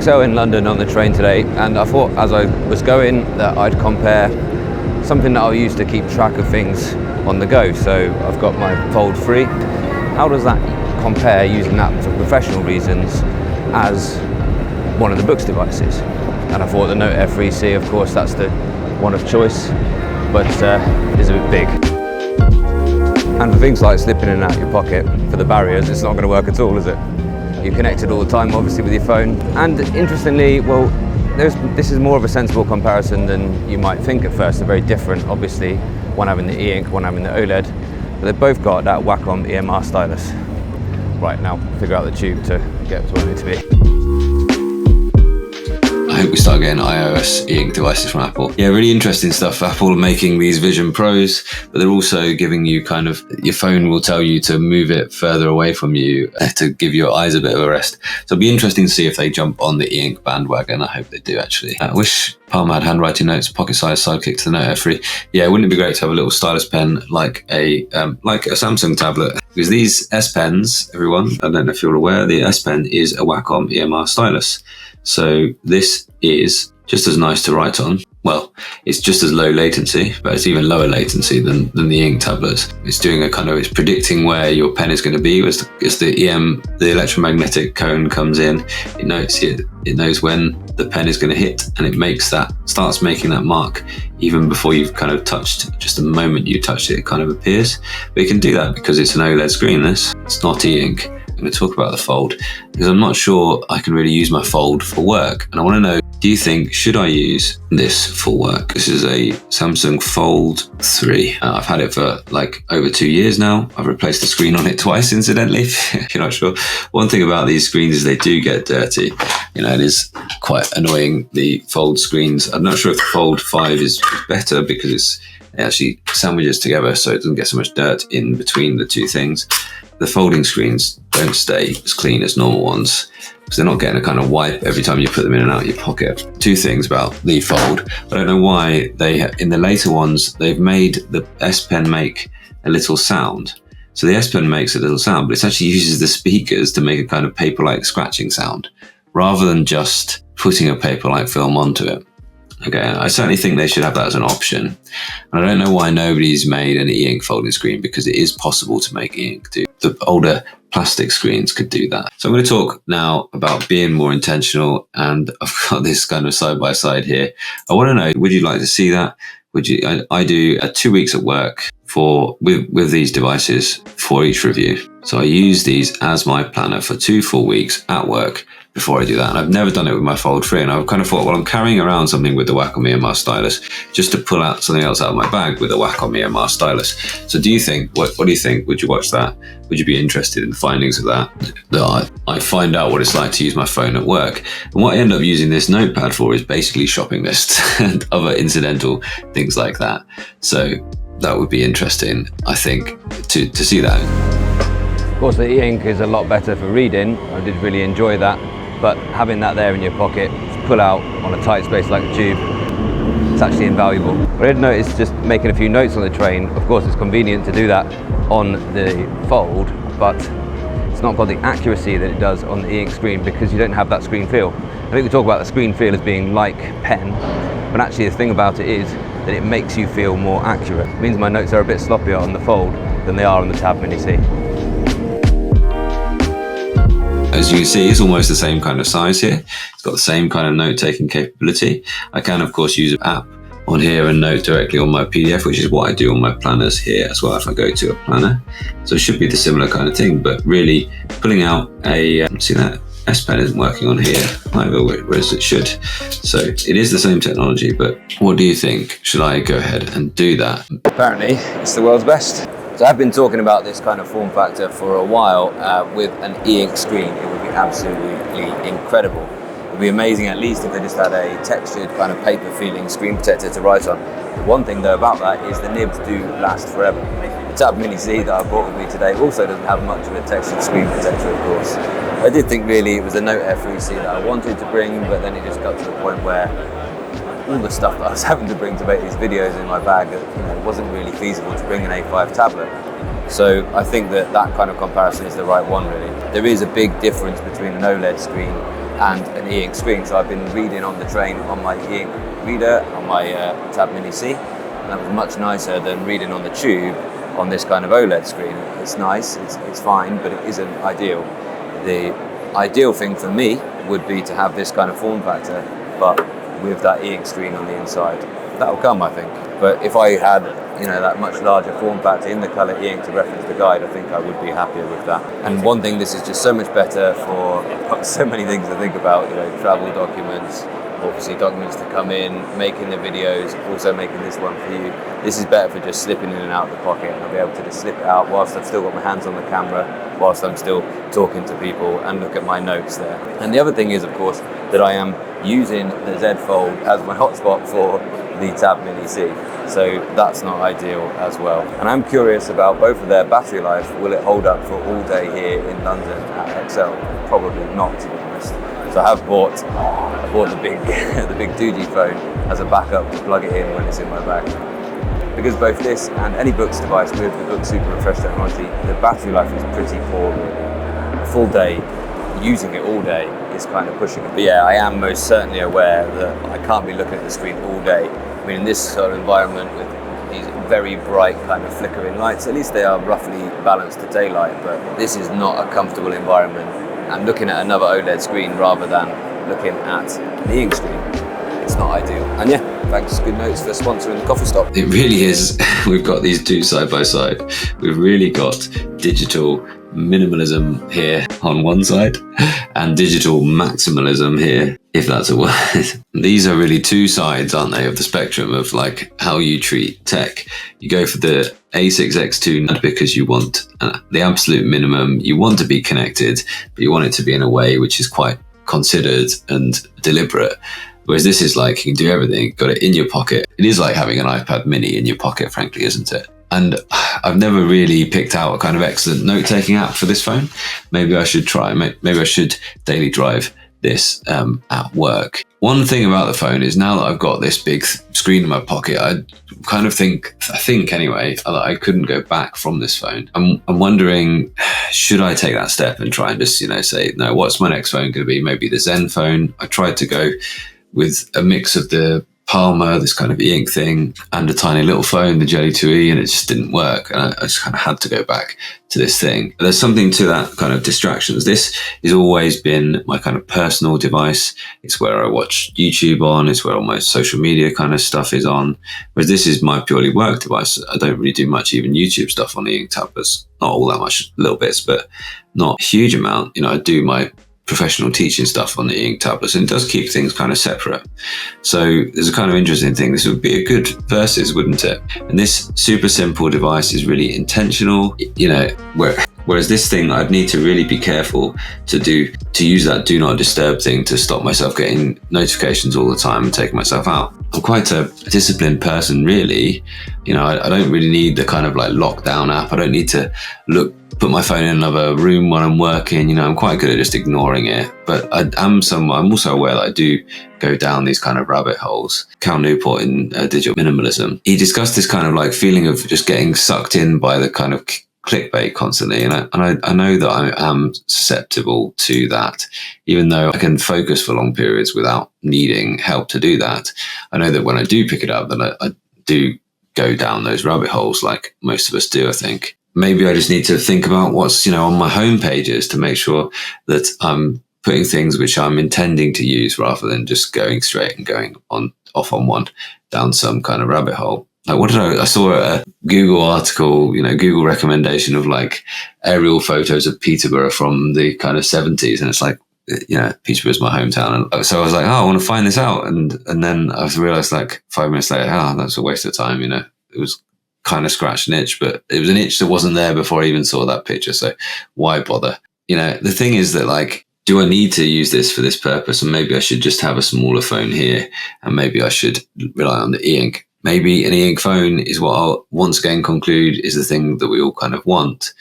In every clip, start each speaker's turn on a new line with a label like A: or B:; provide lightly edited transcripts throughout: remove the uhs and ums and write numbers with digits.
A: Excel in London on the train today, and I thought as I was going that I'd compare something that I'll use to keep track of things on the go. So I've got my Fold 3. How does that compare using that for professional reasons as one of the books devices? And I thought the Note Air 3C, of course, that's the one of choice, but is a bit big. And for things like slipping in and out your pocket for the barriers, it's not going to work at all, is it? You're connected all the time, obviously, with your phone. And interestingly, well, this is more of a sensible comparison than you might think at first. They're very different, obviously, one having the e-ink, one having the OLED, but they've both got that Wacom EMR stylus. Right, now figure out the tube to get to where I need to be.
B: I hope we start getting iOS e-ink devices from Apple. Yeah, really interesting stuff. Apple are making these Vision Pros, but they're also giving you kind of, your phone will tell you to move it further away from you to give your eyes a bit of a rest. So it'll be interesting to see if they jump on the e-ink bandwagon. I hope they do, actually. I wish Palm had handwriting notes, pocket-sized sidekick to the Note Air 3. Yeah, wouldn't it be great to have a little stylus pen like a Samsung tablet? Because these S Pens, everyone, I don't know if you're aware, the S Pen is a Wacom EMR stylus. So this is just as nice to write on. Well, it's just as low latency, but it's even lower latency than the ink tablets. It's doing it's predicting where your pen is going to be as the electromagnetic cone comes in. It knows when the pen is going to hit, and it starts making that mark even before you've kind of touched. Just the moment you touch it, it kind of appears. But you can do that because it's an OLED screen. It's not e-ink. I'm going to talk about the Fold because I'm not sure I can really use my Fold for work, and I want to know, do you think, should I use this for work? This is a Samsung Fold 3. I've had it for like over 2 years now. I've replaced the screen on it twice, incidentally, if you're not sure. One thing about these screens is they do get dirty. It is quite annoying, the Fold screens. I'm not sure if the Fold 5 is better because it actually sandwiches together so it doesn't get so much dirt in between the two things. The folding screens don't stay as clean as normal ones because they're not getting a kind of wipe every time you put them in and out of your pocket. Two things about the Fold. I don't know why in the later ones, they've made the S Pen make a little sound. So the S Pen makes a little sound, but it actually uses the speakers to make a kind of paper-like scratching sound rather than just putting a paper-like film onto it. Okay, I certainly think they should have that as an option. And I don't know why nobody's made an e-ink folding screen, because it is possible to make e-ink do. The older plastic screens could do that. So I'm going to talk now about being more intentional, and I've got this kind of side-by-side here. I want to know, would you like to see that? I do 2 weeks at work with these devices for each review. So I use these as my planner for 2 full weeks at work before I do that. And I've never done it with my Fold 3. And I've kind of thought, well, I'm carrying around something with the Wacom EMR stylus just to pull out something else out of my bag with the Wacom EMR stylus. So do you think, what do you think? Would you watch that? Would you be interested in the findings of that? I find out what it's like to use my phone at work. And what I end up using this notepad for is basically shopping lists and other incidental things like that. So that would be interesting, I think, to see that.
A: Of course, the e-ink is a lot better for reading. I did really enjoy that. But having that there in your pocket to pull out on a tight space like a tube, it's actually invaluable. But I did notice just making a few notes on the train. Of course, it's convenient to do that on the Fold, but it's not got the accuracy that it does on the e-ink screen because you don't have that screen feel. I think we talk about the screen feel as being like pen, but actually the thing about it is that it makes you feel more accurate. It means my notes are a bit sloppier on the Fold than they are on the Tab Mini C.
B: As you can see, it's almost the same kind of size here. It's got the same kind of note-taking capability. I can, of course, use an app on here and note directly on my PDF, which is what I do on my planners here as well if I go to a planner. So it should be the similar kind of thing, but really pulling out see that S Pen isn't working on here either, whereas it should. So it is the same technology, but what do you think? Should I go ahead and do that?
A: Apparently, it's the world's best. So I've been talking about this kind of form factor for a while with an e-ink screen. It would be absolutely incredible. It would be amazing, at least if they just had a textured kind of paper feeling screen protector to write on. The one thing though about that is the nibs do last forever. The Tab Mini C that I brought with me today also doesn't have much of a textured screen protector, of course. I did think really it was the Note Air 3C that I wanted to bring, but then it just got to the point where all the stuff that I was having to bring to make these videos in my bag, it wasn't really feasible to bring an A5 tablet. So I think that kind of comparison is the right one, really. There is a big difference between an OLED screen and an e-ink screen. So I've been reading on the train on my e-ink reader, on my Tab Mini C, and that was much nicer than reading on the tube on this kind of OLED screen. It's nice, it's fine, but it isn't ideal. The ideal thing for me would be to have this kind of form factor, but with that e-ink screen on the inside. That'll come, I think. But if I had, that much larger form factor in the colour e-ink to reference the guide, I think I would be happier with that. And one thing, this is just so much better for, I've got so many things to think about, travel documents, obviously documents to come in, making the videos, also making this one for you. This is better for just slipping in and out of the pocket, and I'll be able to just slip it out whilst I've still got my hands on the camera, whilst I'm still talking to people and look at my notes there. And the other thing is, of course, that I am using the Z Fold as my hotspot for the Tab Mini C. So that's not ideal as well. And I'm curious about both of their battery life. Will it hold up for all day here in London at Excel? Probably not, to be honest. So I bought the big the big Doogee phone as a backup to plug it in when it's in my bag. Because both this and any Books device with the Book Super Refresh technology, the battery life is pretty poor. A full day, using it all day is kind of pushing it. But yeah, I am most certainly aware that I can't be looking at the screen all day. I mean, in this sort of environment with these very bright kind of flickering lights, at least they are roughly balanced to daylight, but this is not a comfortable environment. I'm looking at another OLED screen rather than looking at the e-ink screen. It's not ideal. And yeah, thanks Good Notes for sponsoring the coffee stop.
B: It really is. We've got these two side by side. We've really got digital minimalism here on one side and digital maximalism here, if that's a word. These are really two sides, aren't they, of the spectrum of like how you treat tech. You go for the A6X2 because you want the absolute minimum. You want to be connected, but you want it to be in a way which is quite considered and deliberate. Whereas this is like, you can do everything, got it in your pocket. It is like having an iPad mini in your pocket, frankly, isn't it? And I've never really picked out a kind of excellent note-taking app for this phone. Maybe I should try. Maybe I should daily drive this at work. One thing about the phone is now that I've got this big screen in my pocket, I kind of think anyway, that I couldn't go back from this phone. I'm wondering, should I take that step and try and just, say, no, what's my next phone going to be? Maybe the Zen phone. I tried to go with a mix of the Palmer, this kind of e-ink thing, and a tiny little phone, the Jelly 2E, and it just didn't work. And I just kind of had to go back to this thing. There's something to that kind of distractions. This has always been my kind of personal device. It's where I watch YouTube on. It's where all my social media kind of stuff is on. Whereas this is my purely work device. I don't really do much even YouTube stuff on the e-ink tablets. Not all that much, little bits, but not a huge amount. I do my professional teaching stuff on the e-ink tablets, and it does keep things kind of separate. So there's a kind of interesting thing. This would be a good versus, wouldn't it? And this super simple device is really intentional, whereas this thing, I'd need to really be careful to use that do not disturb thing to stop myself getting notifications all the time and taking myself out. I'm quite a disciplined person, really. I don't really need the kind of like lockdown app. I don't need to put my phone in another room when I'm working. I'm quite good at just ignoring it. But I'm also aware that I do go down these kind of rabbit holes. Cal Newport in Digital Minimalism, he discussed this kind of like feeling of just getting sucked in by the kind of clickbait constantly. And I know that I am susceptible to that, even though I can focus for long periods without needing help to do that. I know that when I do pick it up, then I do go down those rabbit holes like most of us do, I think. Maybe I just need to think about what's, on my home pages to make sure that I'm putting things which I'm intending to use rather than just going straight and going off on one down some kind of rabbit hole. Like, I saw a Google article, Google recommendation of like aerial photos of Peterborough from the kind of 70s. And it's like, Peterborough's my hometown. And so I was like, I want to find this out. And then I realized like 5 minutes later, that's a waste of time. It was kind of scratched an itch, but it was an itch that wasn't there before I even saw that picture. So why bother? The thing is that like, do I need to use this for this purpose? And maybe I should just have a smaller phone here, and maybe I should rely on the e-ink. Maybe an e-ink phone is what I'll once again conclude is the thing that we all kind of want.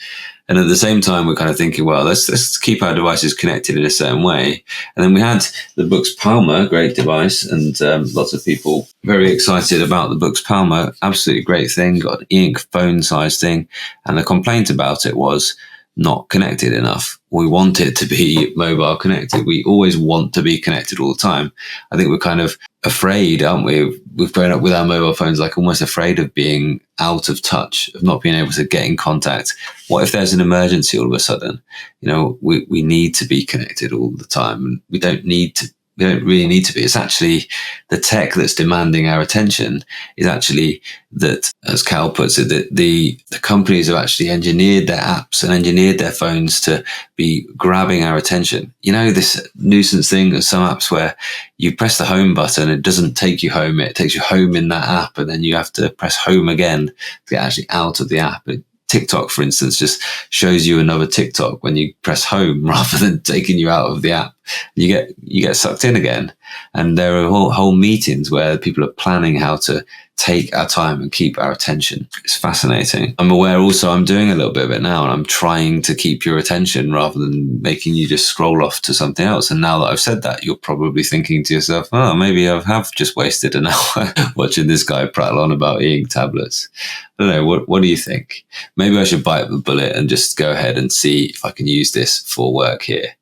B: And at the same time, we're kind of thinking, well, let's keep our devices connected in a certain way. And then we had the Books Palmer, great device, and lots of people very excited about the Books Palmer. Absolutely great thing, got an e-ink phone size thing. And the complaint about it was not connected enough. We want it to be mobile connected. We always want to be connected all the time. I think we're kind of afraid, aren't we? We've grown up with our mobile phones, like almost afraid of being out of touch, of not being able to get in contact. What if there's an emergency all of a sudden? We need to be connected all the time, and we don't really need to be. It's actually the tech that's demanding our attention. Is actually that, as Cal puts it, that the companies have actually engineered their apps and engineered their phones to be grabbing our attention. This nuisance thing of some apps where you press the home button, it doesn't take you home, it takes you home in that app, and then you have to press home again to get actually out of the app. TikTok, for instance, just shows you another TikTok when you press home rather than taking you out of the app. You get sucked in again. And there are whole meetings where people are planning how to take our time and keep our attention. It's fascinating. I'm aware also I'm doing a little bit of it now, and I'm trying to keep your attention rather than making you just scroll off to something else. And now that I've said that, you're probably thinking to yourself, oh, maybe I have just wasted an hour watching this guy prattle on about e-ink tablets. I don't know. What do you think? Maybe I should bite the bullet and just go ahead and see if I can use this for work here.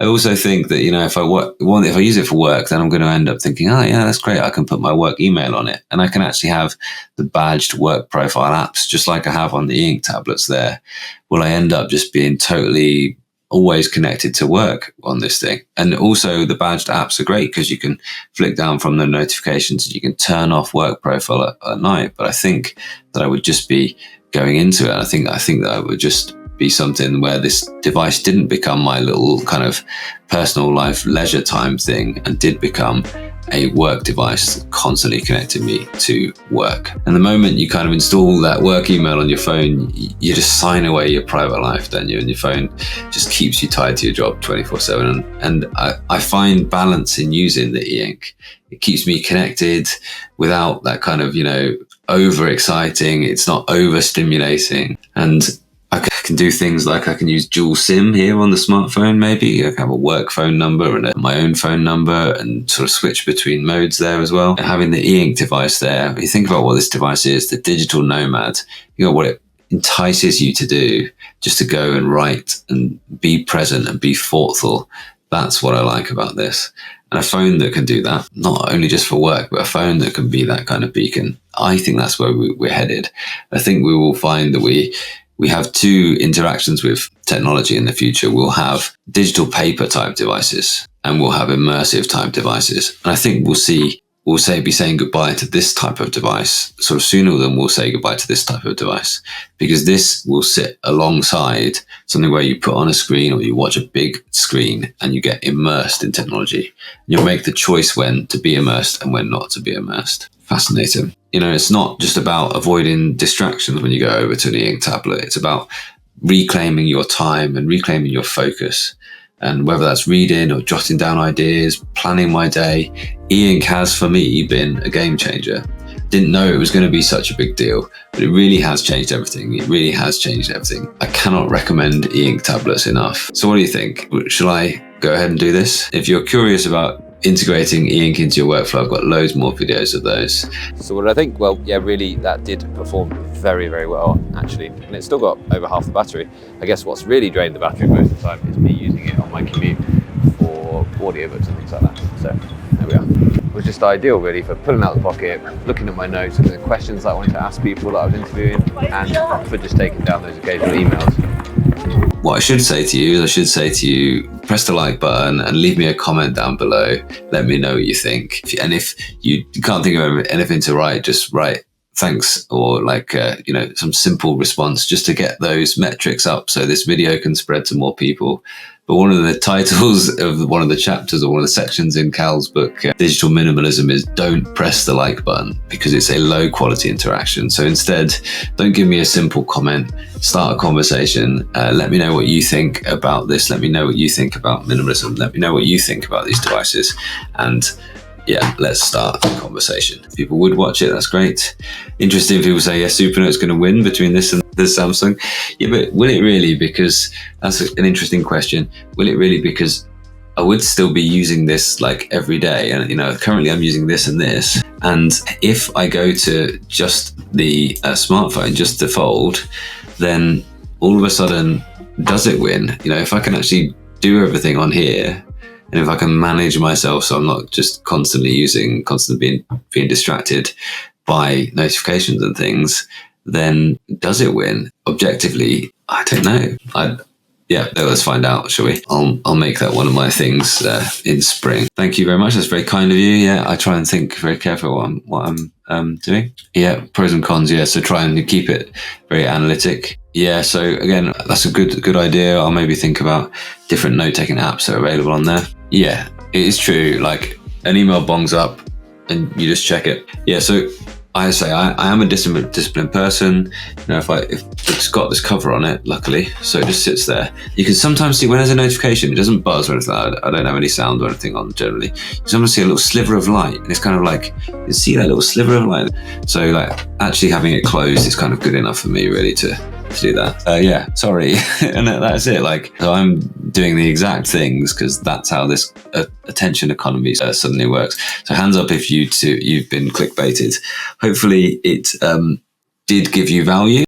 B: I also think that, if I use it for work, then I'm going to end up thinking, oh yeah, that's great. I can put my work email on it, and I can actually have the badged work profile apps, just like I have on the e-ink tablets there. Will I end up just being totally always connected to work on this thing? And also the badged apps are great because you can flick down from the notifications and you can turn off work profile at night. But I think that I would just be going into it. I think that I would just be something where this device didn't become my little kind of personal life leisure time thing, and did become a work device that constantly connected me to work. And the moment you kind of install that work email on your phone, you just sign away your private life, don't you? And your phone just keeps you tied to your job 24/7. And I find balance in using the e-ink. It keeps me connected without that kind of, over-exciting. It's not overstimulating. And I can do things like I can use dual SIM here on the smartphone, maybe. I can have a work phone number and my own phone number, and sort of switch between modes there as well. And having the e-ink device there, you think about what this device is, the digital Nomad, what it entices you to do, just to go and write and be present and be thoughtful. That's what I like about this. And a phone that can do that, not only just for work, but a phone that can be that kind of beacon. I think that's where we're headed. I think we will find that we have two interactions with technology in the future. We'll have digital paper type devices, and we'll have immersive type devices. And I think we'll be saying goodbye to this type of device sort of sooner than we'll say goodbye to this type of device, because this will sit alongside something where you put on a screen or you watch a big screen and you get immersed in technology. You'll make the choice when to be immersed and when not to be immersed. Fascinating. It's not just about avoiding distractions when you go over to an e-ink tablet. It's about reclaiming your time and reclaiming your focus. And whether that's reading or jotting down ideas, planning my day, e-ink has for me been a game changer. Didn't know it was going to be such a big deal, but it really has changed everything. It really has changed everything. I cannot recommend e-ink tablets enough. So what do you think? Shall I go ahead and do this? If you're curious about integrating e-ink into your workflow, I've got loads more videos of those.
A: So what I think, well, yeah, really that did perform very, very well, actually. And it's still got over half the battery. I guess what's really drained the battery most of the time is me using it on my commute for audiobooks and things like that. So there we are. It was just ideal really for pulling out the pocket, looking at my notes, looking at the questions that I wanted to ask people that I was interviewing, and for just taking down those occasional emails.
B: What I should say to you is press the like button and leave me a comment down below. Let me know what you think. And if you can't think of anything to write, just write thanks or some simple response just to get those metrics up so this video can spread to more people. But one of the titles of one of the chapters or one of the sections in Cal's book, Digital Minimalism, is don't press the like button because it's a low quality interaction. So instead, don't give me a simple comment, start a conversation. Let me know what you think about this. Let me know what you think about minimalism. Let me know what you think about these devices. And yeah, let's start a conversation. People would watch it, that's great. Interesting, people say, yeah, Supernote's going to win between this and the Samsung. Yeah, but will it really? Because that's an interesting question. Will it really? Because I would still be using this like every day. And, currently I'm using this and this. And if I go to just the smartphone, just the Fold, then all of a sudden does it win? You know, if I can actually do everything on here, and if I can manage myself so I'm not just constantly being distracted by notifications and things, then does it win? Objectively, I don't know. Yeah, let's find out, shall we? I'll make that one of my things in spring. Thank you very much. That's very kind of you. Yeah, I try and think very carefully what I'm doing. Yeah, pros and cons. Yeah, so try and keep it very analytic. Yeah, so again, that's a good idea. I'll maybe think about different note-taking apps that are available on there. Yeah, it is true. Like an email bongs up and you just check it. Yeah, so I say I am a disciplined person. You know, if it's got this cover on it, luckily, so it just sits there. You can sometimes see when there's a notification, it doesn't buzz or anything. I don't have any sound or anything on generally. You sometimes see a little sliver of light, and it's kind of like you can see that little sliver of light. So like actually having it closed is kind of good enough for me really to do that. Yeah, sorry, and that's it. Like, so I'm doing the exact things because that's how this attention economy suddenly works. So hands up if you've been clickbaited. Hopefully it did give you value.